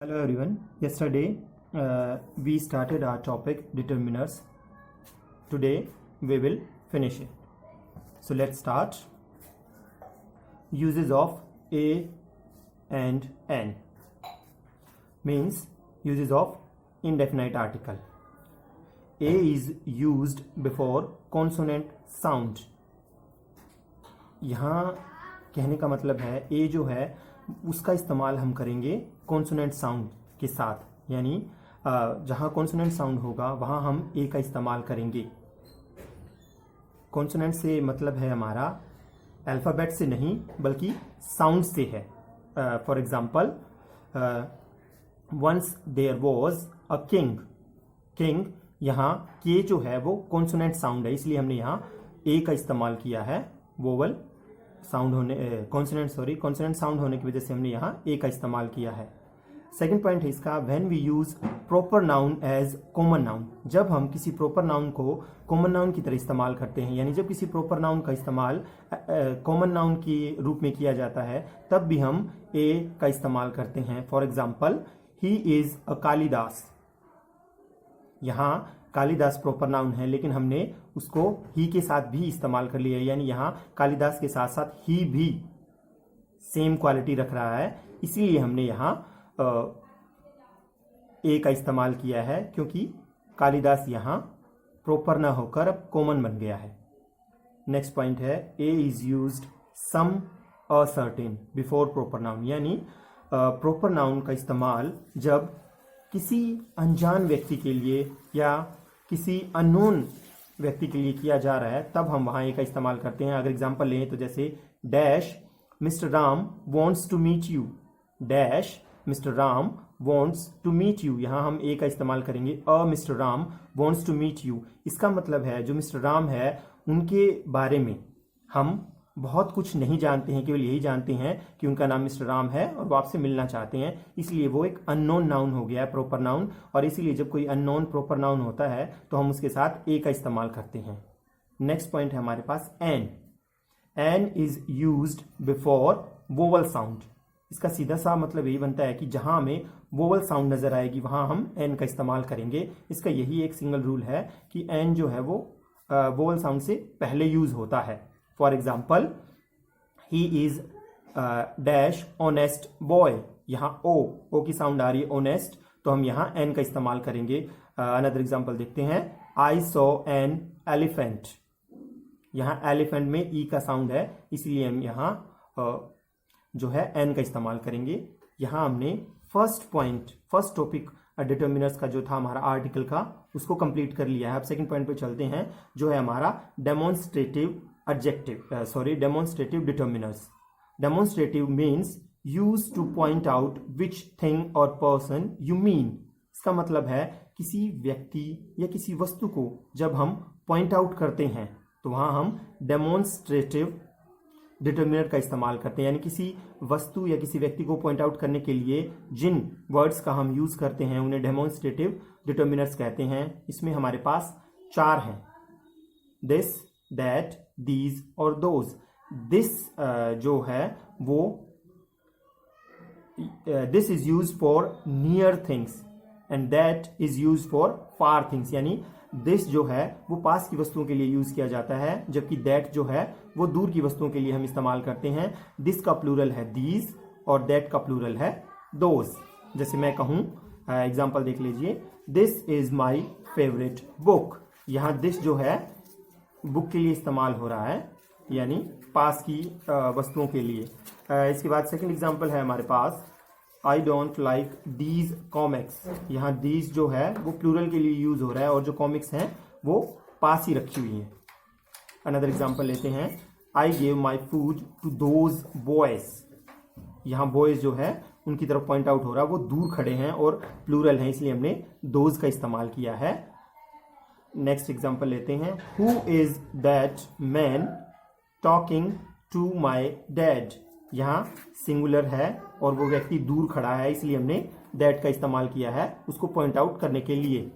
Hello everyone. Yesterday we started our topic determiners. Today we will finish it. So let's start. Uses of a and an means uses of indefinite article. A is used before consonant sound. यहाँ कहने का मतलब है ए जो है उसका इस्तेमाल हम करेंगे कॉन्सोनेंट साउंड के साथ, यानी जहाँ कॉन्सोनेंट साउंड होगा वहाँ हम ए का इस्तेमाल करेंगे। कॉन्सोनेंट से मतलब है हमारा अल्फ़ाबेट से नहीं बल्कि साउंड से है। For example, once there was a king. King यहाँ के जो है वो कॉन्सोनेंट साउंड है, इसलिए हमने यहाँ ए का इस्तेमाल किया है। वोवल साउंड होने कॉन्सोनेंट साउंड होने की वजह से हमने यहाँ ए का इस्तेमाल किया है। सेकंड पॉइंट है इसका, when we use proper noun as common noun. जब हम किसी प्रॉपर नाउन को कॉमन नाउन की तरह इस्तेमाल करते हैं, यानी जब किसी प्रॉपर नाउन का इस्तेमाल कॉमन नाउन के रूप में किया जाता है तब भी हम ए का इस्तेमाल करते हैं। फॉर एग्जाम्पल, ही इज अ कालिदास। यहाँ कालिदास प्रॉपर नाउन है लेकिन हमने उसको ही के साथ भी इस्तेमाल कर लिया है, यानी यहाँ कालिदास के साथ साथ ही भी सेम क्वालिटी रख रहा है, इसीलिए हमने यहाँ ए का इस्तेमाल किया है, क्योंकि कालिदास यहाँ प्रॉपर ना होकर अब कॉमन बन गया है। नेक्स्ट पॉइंट है, A is used some ascertain before proper noun, यानी प्रॉपर नाउन का इस्तेमाल जब किसी अनजान व्यक्ति के लिए या किसी अननोन व्यक्ति के लिए किया जा रहा है तब हम वहाँ ए का इस्तेमाल करते हैं। अगर एग्जांपल लें तो जैसे dash mister Ram wants to meet you. Dash mister Ram wants to meet you, यहाँ हम ए का इस्तेमाल करेंगे। A mister Ram wants to meet you, इसका मतलब है जो मिस्टर राम है उनके बारे में हम बहुत कुछ नहीं जानते हैं, केवल यही जानते हैं कि उनका नाम मिस्टर राम है और वो आपसे मिलना चाहते हैं, इसलिए वो एक अननोन नाउन हो गया है, प्रॉपर नाउन। और इसीलिए जब कोई अननोन प्रॉपर नाउन होता है तो हम उसके साथ ए का इस्तेमाल करते हैं। नेक्स्ट पॉइंट है हमारे पास an. An is used before vowel sound. इसका सीधा सा मतलब यही बनता है कि जहां हमें वोवल साउंड नजर आएगी वहां हम एन का इस्तेमाल करेंगे। इसका यही एक सिंगल रूल है कि एन जो है वो वोवल साउंड से पहले यूज होता है। For example, he is dash honest boy. यहाँ ओ की साउंड आ रही है ऑनेस्ट, तो हम यहाँ एन का इस्तेमाल करेंगे। अनदर एग्जाम्पल देखते हैं, आई सॉ एन एलिफेंट। यहाँ एलिफेंट में ई का साउंड है, इसलिए हम यहाँ जो है एन का इस्तेमाल करेंगे। यहाँ हमने फर्स्ट टॉपिक डिटर्मिनर्स का जो था हमारा आर्टिकल का, उसको कंप्लीट कर लिया है। अब सेकंड पॉइंट पे चलते हैं जो है हमारा demonstrative determiners. Demonstrative means use two point out which thing और पर्सन यू मीन। इसका मतलब है किसी व्यक्ति या किसी वस्तु को जब हम पॉइंट आउट करते हैं तो वहां हम डेमोन्स्ट्रेटिव डिटर्मिनर का इस्तेमाल करते हैं, यानी किसी वस्तु या किसी व्यक्ति को पॉइंट आउट करने के लिए जिन वर्ड्स का हम यूज करते हैं उन्हें डेमोन्स्ट्रेटिव डिटर्मिनर्स कहते हैं। इसमें हमारे पास 4 हैं, दिस, दैट, दीज और दोज। दिस जो है वो this is use for near things and that is use for far things, यानी दिस जो है वो पास की वस्तुओं के लिए यूज किया जाता है, जबकि दैट जो है वो दूर की वस्तुओं के लिए हम इस्तेमाल करते हैं। दिस का प्लूरल है दीज और दैट का प्लूरल है दोज। जैसे मैं कहूं, एग्जांपल देख लीजिए, this is my favourite book. यहाँ दिस जो है बुक के लिए इस्तेमाल हो रहा है, यानी पास की वस्तुओं के लिए। इसके बाद सेकंड एग्जांपल है हमारे पास, I don't like these comics. यहाँ दीज जो है वो प्लूरल के लिए यूज हो रहा है और जो कॉमिक्स हैं वो पास ही रखी हुई हैं। अनदर एग्जांपल लेते हैं, I gave my food to those boys. यहाँ बॉयज जो है उनकी तरफ पॉइंट आउट हो रहा है, वो दूर खड़े हैं और प्लूरल है, इसलिए हमने दोज का इस्तेमाल किया है। नेक्स्ट एग्जांपल लेते हैं, who is that man talking to my dad. यहाँ सिंगुलर है और वो व्यक्ति दूर खड़ा है, इसलिए हमने दैट का इस्तेमाल किया है उसको पॉइंट आउट करने के लिए।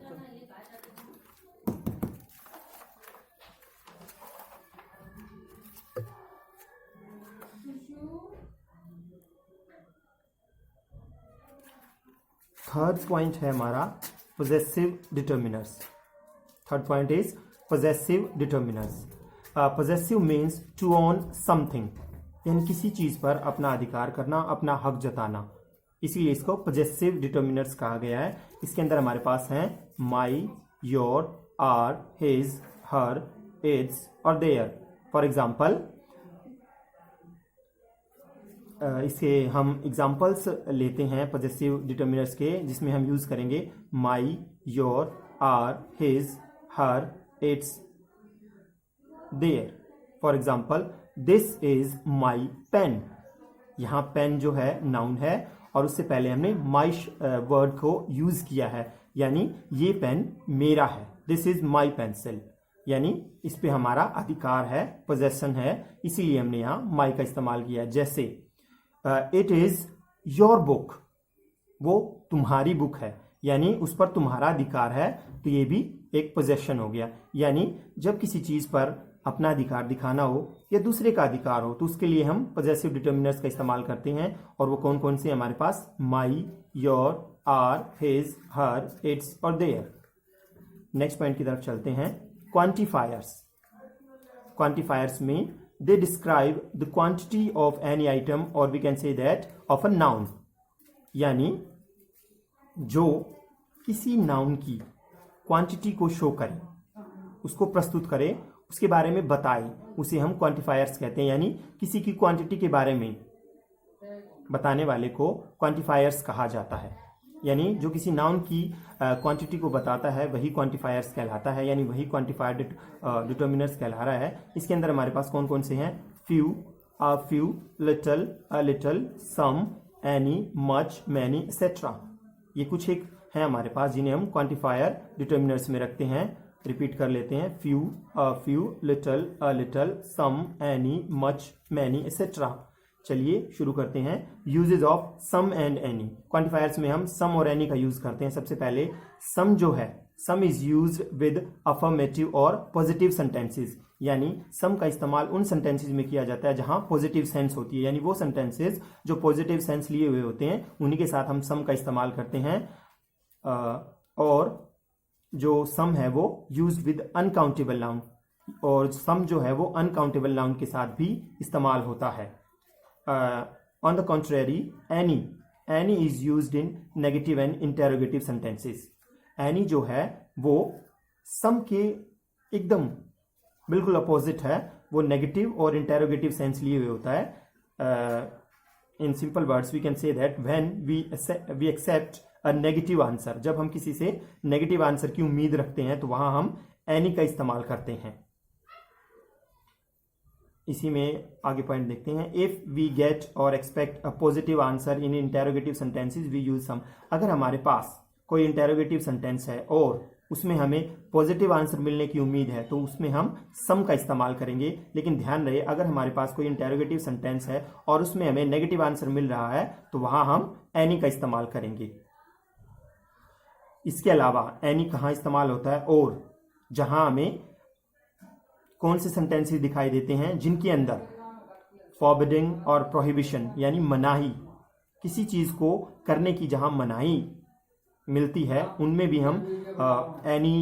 थर्ड पॉइंट है हमारा possessive determiners. Third point is possessive determiners. Possessive means to own something, यानी किसी चीज पर अपना अधिकार करना, अपना हक जताना, इसीलिए इसको पोजेसिव डिटर्मिनर्स कहा गया है। इसके अंदर हमारे पास हैं my, your, our, his, her, its और देयर। फॉर एग्जाम्पल इसे हम एग्जाम्पल्स लेते हैं पोजेसिव डिटर्मिनर्स के, जिसमें हम यूज करेंगे my, your, our, his, her, its, their. For example this is my pen. यहां पेन जो है नाउन है और उससे पहले हमने माई वर्ड को यूज किया है, यानी ये पेन मेरा है। दिस इज माई पेंसिल, यानी इस पे हमारा अधिकार है, पोजेशन है, इसीलिए हमने यहां माई का इस्तेमाल किया है। जैसे इट इज योर बुक, वो तुम्हारी बुक है, यानी उस पर तुम्हारा अधिकार है, तो ये भी एक पोजेशन हो गया। यानी जब किसी चीज पर अपना अधिकार दिखाना हो या दूसरे का अधिकार हो, तो उसके लिए हम पोजेसिव डिटर्मिनर्स का इस्तेमाल करते हैं। और वो कौन कौन से हमारे पास my, your, our, his, her, its और देयर। नेक्स्ट पॉइंट की तरफ चलते हैं। क्वांटिफायर्स। क्वांटिफायर्स में they describe the quantity of any item or we can say that of a noun, यानी जो किसी नाउन की क्वांटिटी को शो करे, उसको प्रस्तुत करे, उसके बारे में बताए, उसे हम क्वांटिफायर्स कहते हैं। यानी किसी की क्वांटिटी के बारे में बताने वाले को क्वांटिफायर्स कहा जाता है। यानी जो किसी नाउन की क्वांटिटी को बताता है वही क्वांटिफायर्स कहलाता है, यानी वही क्वांटिफाइड डिटर्मिनर्स कहला रहा है। इसके अंदर हमारे पास कौन कौन से हैं? Few, a few, little, a little, some, any, much, many, etcetera. ये कुछ एक है हमारे पास जिन्हें हम क्वांटिफायर डिटर्मिनर्स में रखते हैं। रिपीट कर लेते हैं। Few, a few, little, a little, some, any, much, many, etcetera. चलिए शुरू करते हैं। Usages of some and any. Quantifiers में हम सम और एनी का यूज करते हैं। सबसे पहले सम जो है, सम इज यूज्ड विद अफर्मेटिव और पॉजिटिव सेंटेंसेस, यानी सम का इस्तेमाल उन सेंटेंसेस में किया जाता है जहां पॉजिटिव सेंस होती है, यानी वो सेंटेंसेस जो पॉजिटिव सेंस लिए हुए होते हैं उन्हीं के साथ हम सम का इस्तेमाल करते हैं। और जो सम है वो यूज विद अनकाउंटेबल नाउन, और सम जो है वो अनकाउंटेबल नाउन के साथ भी इस्तेमाल होता है। On the contrary, any is used in negative and interrogative sentences. any जो है वो सम के एकदम बिल्कुल अपोजिट है, वो नेगेटिव और इंटेरोगेटिव सेंस लिए हुए होता है। In simple words we can say that when we accept a negative answer, जब हम किसी से नेगेटिव आंसर की उम्मीद रखते हैं तो वहां हम एनी का इस्तेमाल करते हैं। इसी में आगे पॉइंट देखते हैं। If we get or expect a positive answer in interrogative sentences we use some. अगर हमारे पास कोई इंटेरोगेटिव सेंटेंस है और उसमें हमें पॉजिटिव आंसर मिलने की उम्मीद है तो उसमें हम सम का इस्तेमाल करेंगे। लेकिन ध्यान रहे, अगर हमारे पास कोई इंटेरोगेटिव सेंटेंस है और उसमें हमें नेगेटिव आंसर मिल रहा है तो वहां हम एनी का इस्तेमाल करेंगे। इसके अलावा एनी कहाँ इस्तेमाल होता है? और जहां हमें कौन से सेंटेंसेस दिखाई देते हैं जिनके अंदर फॉरबिडिंग और प्रोहिबिशन, यानी मनाही, किसी चीज को करने की जहां मनाही मिलती है, उनमें भी हम एनी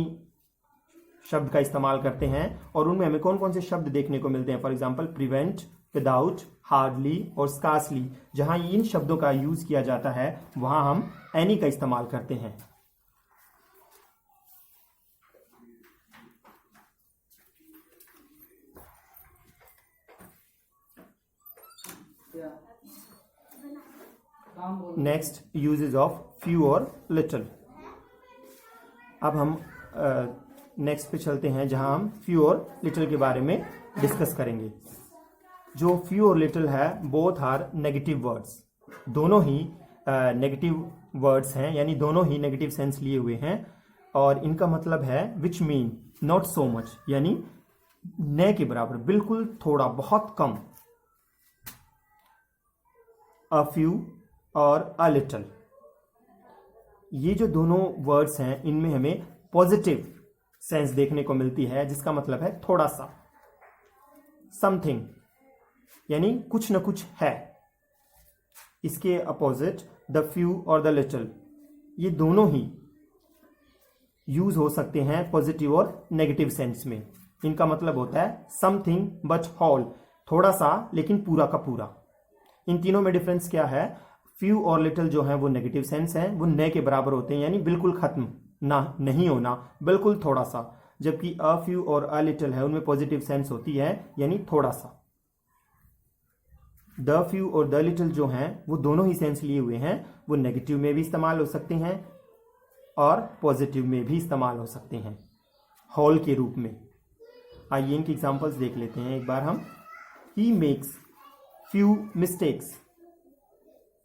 शब्द का इस्तेमाल करते हैं। और उनमें हमें कौन कौन से शब्द देखने को मिलते हैं? For example prevent, without, hardly और स्कार्सली। जहां इन शब्दों का यूज किया जाता है वहां हम एनी का इस्तेमाल करते हैं। नेक्स्ट यूजेज ऑफ फ्यू और लिटिल। अब हम नेक्स्ट पे चलते हैं जहां हम फ्यू और लिटिल के बारे में डिस्कस करेंगे। जो फ्यू और लिटिल है बोथ आर नेगेटिव वर्ड्स, दोनों ही नेगेटिव वर्ड्स हैं, यानी दोनों ही नेगेटिव सेंस लिए हुए हैं। और इनका मतलब है which mean not so much, यानी न के बराबर, बिल्कुल थोड़ा, बहुत कम। अ फ्यू और अ लिटिल, ये जो दोनों वर्ड्स हैं इनमें हमें पॉजिटिव सेंस देखने को मिलती है, जिसका मतलब है थोड़ा सा, समथिंग, यानी कुछ ना कुछ है। इसके अपोजिट द फ्यू और द लिटिल, ये दोनों ही यूज हो सकते हैं पॉजिटिव और नेगेटिव सेंस में। इनका मतलब होता है समथिंग बट होल, थोड़ा सा लेकिन पूरा का पूरा। इन तीनों में डिफरेंस क्या है? फ्यू और लिटिल जो है वो नेगेटिव सेंस है, वो न के बराबर होते हैं, यानी बिल्कुल खत्म ना, नहीं होना, बिल्कुल थोड़ा सा। जबकि अ फ्यू और अ लिटिल है, उनमें पॉजिटिव सेंस होती है, यानी थोड़ा सा। द फ्यू और द लिटिल जो हैं वो दोनों ही सेंस लिए हुए हैं, वो नेगेटिव में भी इस्तेमाल हो सकते हैं और पॉजिटिव में भी इस्तेमाल हो सकते हैं होल के रूप में। आइए इनकी एग्जांपल्स देख लेते हैं एक बार हम। He makes few mistakes.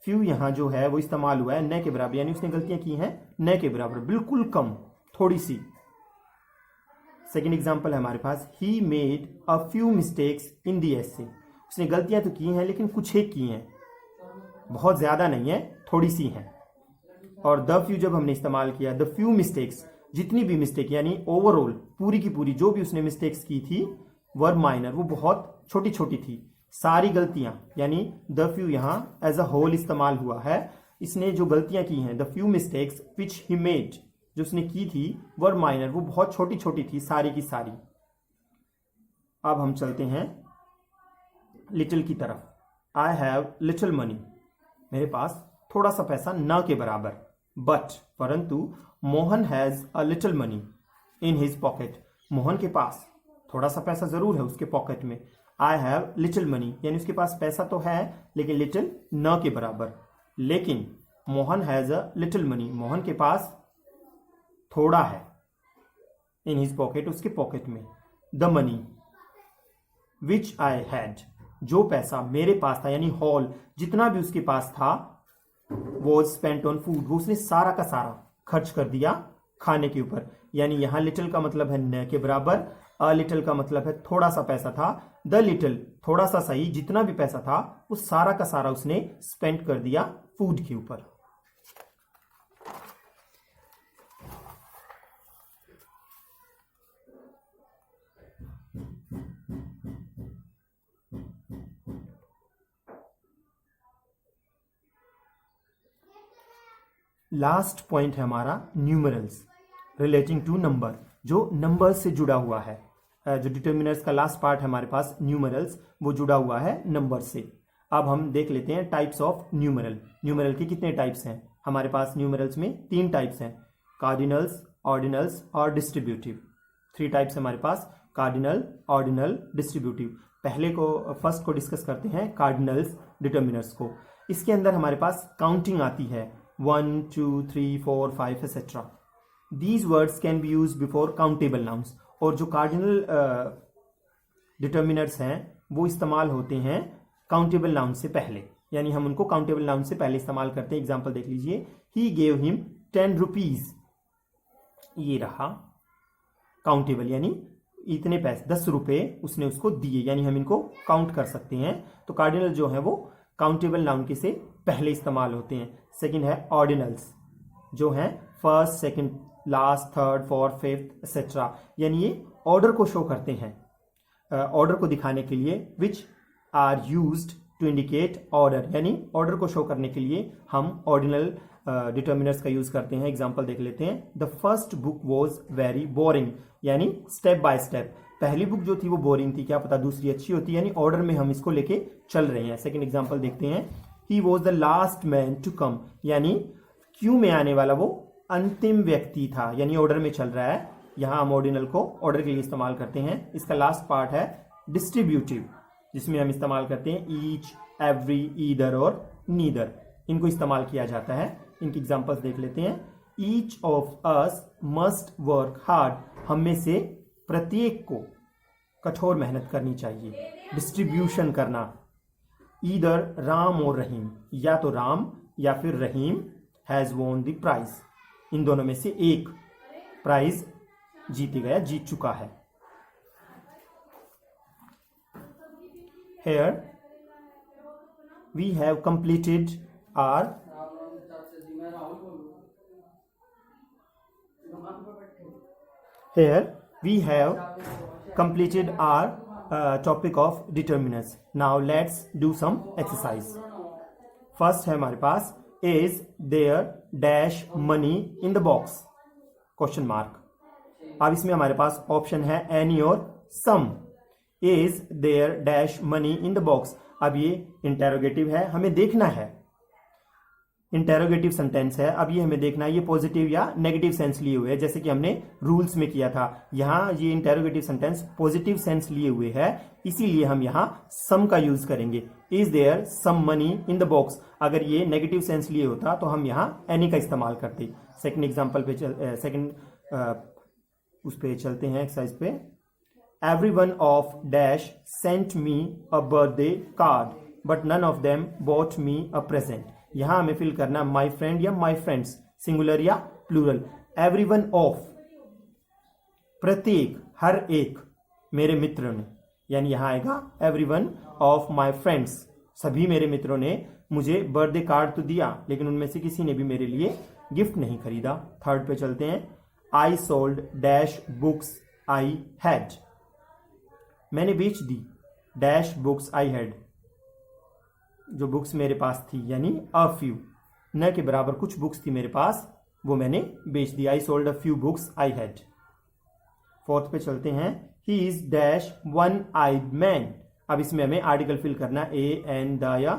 Few यहां जो है वो इस्तेमाल हुआ है न के बराबर, यानी उसने गलतियां की हैं न के बराबर, बिल्कुल कम, थोड़ी सी। सेकेंड एग्जाम्पल है हमारे पास, he made a few mistakes in the essay. उसने गलतियां तो की हैं लेकिन कुछ एक की हैं, बहुत ज्यादा नहीं है, थोड़ी सी हैं। और द फ्यू जब हमने इस्तेमाल किया, द फ्यू मिस्टेक्स, जितनी भी मिस्टेक, यानी ओवरऑल पूरी की पूरी जो भी उसने मिस्टेक्स की थी वर माइनर, वो बहुत छोटी छोटी थी। सारी गलतियां, यानी द फ्यू यहां एज अ होल इस्तेमाल हुआ है। इसने जो गलतियां की हैं, the few mistakes which he made, जो उसने की थी वर माइनर, वो बहुत छोटी छोटी थी सारी की सारी। अब हम चलते हैं लिटिल की तरफ। आई हैव लिटिल मनी, मेरे पास थोड़ा सा पैसा न के बराबर। बट, परंतु, Mohan has a little money in his pocket, Mohan के पास थोड़ा सा पैसा जरूर है उसके पॉकेट में। आई हैव लिटिल मनी, यानी उसके पास पैसा तो है लेकिन लिटिल न के बराबर। लेकिन Mohan has a little money, Mohan के पास थोड़ा है इन हिज पॉकेट, उसके पॉकेट में। The money which I had, जो पैसा मेरे पास था, यानी होल जितना भी उसके पास था, वॉज स्पेंट ऑन फूड, वो उसने सारा का सारा खर्च कर दिया खाने के ऊपर। यानी यहां लिटिल का मतलब है न के बराबर, अ लिटिल का मतलब है थोड़ा सा पैसा था, द लिटिल थोड़ा सा सही, जितना भी पैसा था वो सारा का सारा उसने स्पेंड कर दिया फूड के ऊपर। लास्ट पॉइंट है हमारा न्यूमरल्स रिलेटिंग टू नंबर, जो नंबर से जुड़ा हुआ है। जो डिटर्मिनर्स का लास्ट पार्ट है हमारे पास न्यूमरल्स, वो जुड़ा हुआ है नंबर से। अब हम देख लेते हैं टाइप्स ऑफ न्यूमरल। न्यूमरल के कितने टाइप्स हैं हमारे पास? न्यूमरल्स में 3 टाइप्स हैं, कार्डिनल्स, ऑर्डिनल्स और डिस्ट्रीब्यूटिव। 3 टाइप्स हमारे पास, कार्डिनल, ऑर्डिनल, डिस्ट्रीब्यूटिव। फर्स्ट को डिस्कस करते हैं, कार्डिनल्स डिटर्मिनर्स को। इसके अंदर हमारे पास काउंटिंग आती है, 1 2 3 4 5 etc. These words can be used before countable nouns. और जो कार्डिनल डिटर्मिनर्स हैं वो इस्तेमाल होते हैं काउंटेबल नाउन से पहले, यानी हम उनको काउंटेबल नाउन से पहले इस्तेमाल करते हैं। एग्जांपल देख लीजिए, ही गेव हिम 10 रुपीज, ये रहा काउंटेबल, यानी इतने पैसे 10 रुपए उसने उसको दिए, यानी हम इनको काउंट कर सकते हैं। तो कार्डिनल जो है वो काउंटेबल नाउन के से पहले इस्तेमाल होते हैं। सेकंड है ऑर्डिनल्स, जो हैं first, second, last, third, fourth, fifth etcetera, यानी ये ऑर्डर को शो करते हैं, ऑर्डर को दिखाने के लिए। Which are used to indicate order, यानी ऑर्डर को शो करने के लिए हम ऑर्डिनल डिटर्मिनर्स का यूज करते हैं। एग्जांपल देख लेते हैं, the first book was very boring, यानी स्टेप बाय स्टेप। पहली बुक जो थी वो बोरिंग थी, क्या पता दूसरी अच्छी होती, यानी ऑर्डर में हम इसको लेके चल रहे हैं। सेकंड एग्जांपल देखते हैं, he was the last man to come, यानी क्यू में आने वाला वो अंतिम व्यक्ति था, यानी ऑर्डर में चल रहा है। यहां हम ऑर्डिनल को ऑर्डर के लिए इस्तेमाल करते हैं। इसका लास्ट पार्ट है डिस्ट्रीब्यूटिव, जिसमें हम इस्तेमाल करते हैं ईच, एवरी, ईदर और नीदर, इनको इस्तेमाल किया जाता है। इनकी एग्जांपल्स देख लेते हैं, each of us must work hard, हम में से प्रत्येक को कठोर मेहनत करनी चाहिए। डिस्ट्रीब्यूशन करना, ईदर राम और रहीम, या तो राम या फिर रहीम हैज वॉन द प्राइज, इन दोनों में से एक प्राइज जीत चुका है। Here we have completed our topic of determinants. Now let's do some exercise. First है हमारे पास is there dash money in the box, question mark. अब इसमें हमारे पास ऑप्शन है एनी और some. Is there dash money in the box, अब ये इंटेरोगेटिव है, हमें देखना है, इंटेरोगेटिव सेंटेंस है। अब ये हमें देखना है ये पॉजिटिव या नेगेटिव सेंस लिए हुए है, जैसे कि हमने रूल्स में किया था। यहां ये इंटेरोगेटिव सेंटेंस पॉजिटिव सेंस लिए हुए है, इसीलिए हम यहां सम का यूज करेंगे। Is there some money in the box, अगर ये नेगेटिव सेंस लिए होता तो हम यहां एनी का इस्तेमाल करते। सेकंड एग्जांपल पे उस पे चलते हैं, एक्सरसाइज पे। Everyone of dash sent me a birthday card but none of them bought me a present. यहां हमें फिल करना माई फ्रेंड या माई फ्रेंड्स, सिंगुलर या प्लूरल। एवरीवन ऑफ, प्रत्येक, हर एक मेरे मित्रों ने, यानी यहां आएगा एवरीवन ऑफ माई फ्रेंड्स, सभी मेरे मित्रों ने मुझे बर्थडे कार्ड तो दिया, लेकिन उनमें से किसी ने भी मेरे लिए गिफ्ट नहीं खरीदा। थर्ड पे चलते हैं। I sold dash books I had, मैंने बेच the dash books I had, जो बुक्स मेरे पास थी, यानी अ फ्यू, न के बराबर कुछ बुक्स थी मेरे पास, वो मैंने बेच दी। I sold a few books I had. Fourth पे चलते हैं। He is dash one eyed man, अब इसमें हमें आर्टिकल फिल करना, ए एन द या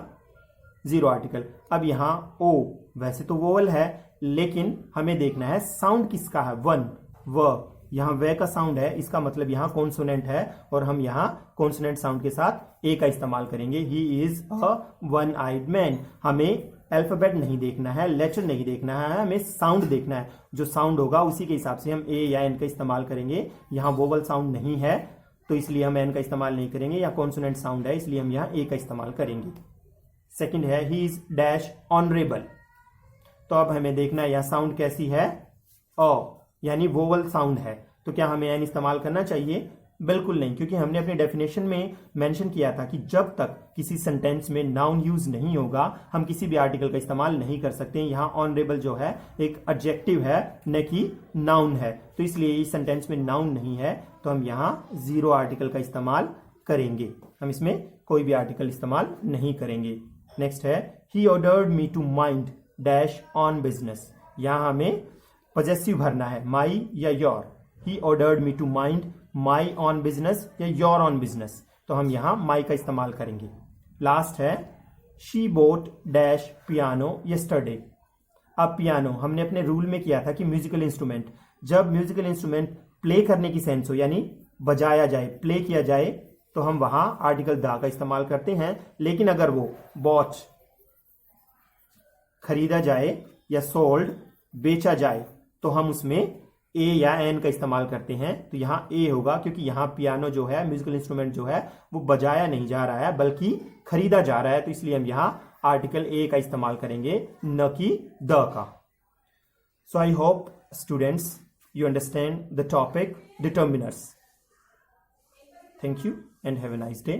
जीरो आर्टिकल। अब यहां ओ वैसे तो वोवल है, लेकिन हमें देखना है साउंड किसका है, वन, व, यहां वे का साउंड है, इसका मतलब यहां कॉन्सोनेंट है, और हम यहां कॉन्सोनेंट साउंड के साथ ए का इस्तेमाल करेंगे। He is a one eyed man, हमें अल्फाबेट नहीं देखना है, लेटर नहीं देखना है, हमें साउंड देखना है। जो साउंड होगा उसी के हिसाब से हम ए या एन का इस्तेमाल करेंगे। यहां वोवल साउंड नहीं है तो इसलिए हम एन का इस्तेमाल नहीं करेंगे, या कॉन्सोनेंट साउंड है इसलिए हम यहां ए का इस्तेमाल करेंगे। सेकंड है ही इज डैश ऑनरेबल, तो अब हमें देखना है यह साउंड कैसी है, अ, यानी वोवल साउंड है, तो क्या हमें एन इस्तेमाल करना चाहिए? बिल्कुल नहीं, क्योंकि हमने अपने डेफिनेशन में मेंशन किया था कि जब तक किसी सेंटेंस में नाउन यूज नहीं होगा हम किसी भी आर्टिकल का इस्तेमाल नहीं कर सकते। यहां ऑनरेबल जो है एक एडजेक्टिव है, न कि नाउन है, तो इसलिए इस सेंटेंस में नाउन नहीं है, तो हम यहां जीरो आर्टिकल का इस्तेमाल करेंगे, हम इसमें कोई भी आर्टिकल इस्तेमाल नहीं करेंगे। नेक्स्ट है he ordered me to mind dash own business, यहां हमें पॉजेसिव भरना है, माई या your. He ordered me to mind my own business या योर ऑन बिजनेस, तो हम यहां माई का इस्तेमाल करेंगे। लास्ट है she bought dash piano yesterday. अब पियानो हमने अपने रूल में किया था कि म्यूजिकल इंस्ट्रूमेंट, जब म्यूजिकल इंस्ट्रूमेंट प्ले करने की सेंस हो, यानी बजाया जाए, प्ले किया जाए, तो हम वहां आर्टिकल द का इस्तेमाल करते हैं। लेकिन अगर वो बॉट खरीदा जाए या सोल्ड बेचा जाए तो हम उसमें ए या एन का इस्तेमाल करते हैं। तो यहां ए होगा, क्योंकि यहां पियानो जो है, म्यूजिकल इंस्ट्रूमेंट जो है, वो बजाया नहीं जा रहा है बल्कि खरीदा जा रहा है, तो इसलिए हम यहां आर्टिकल ए का इस्तेमाल करेंगे, न कि द का। So I hope students you understand the topic determiners. Thank you and have a nice day.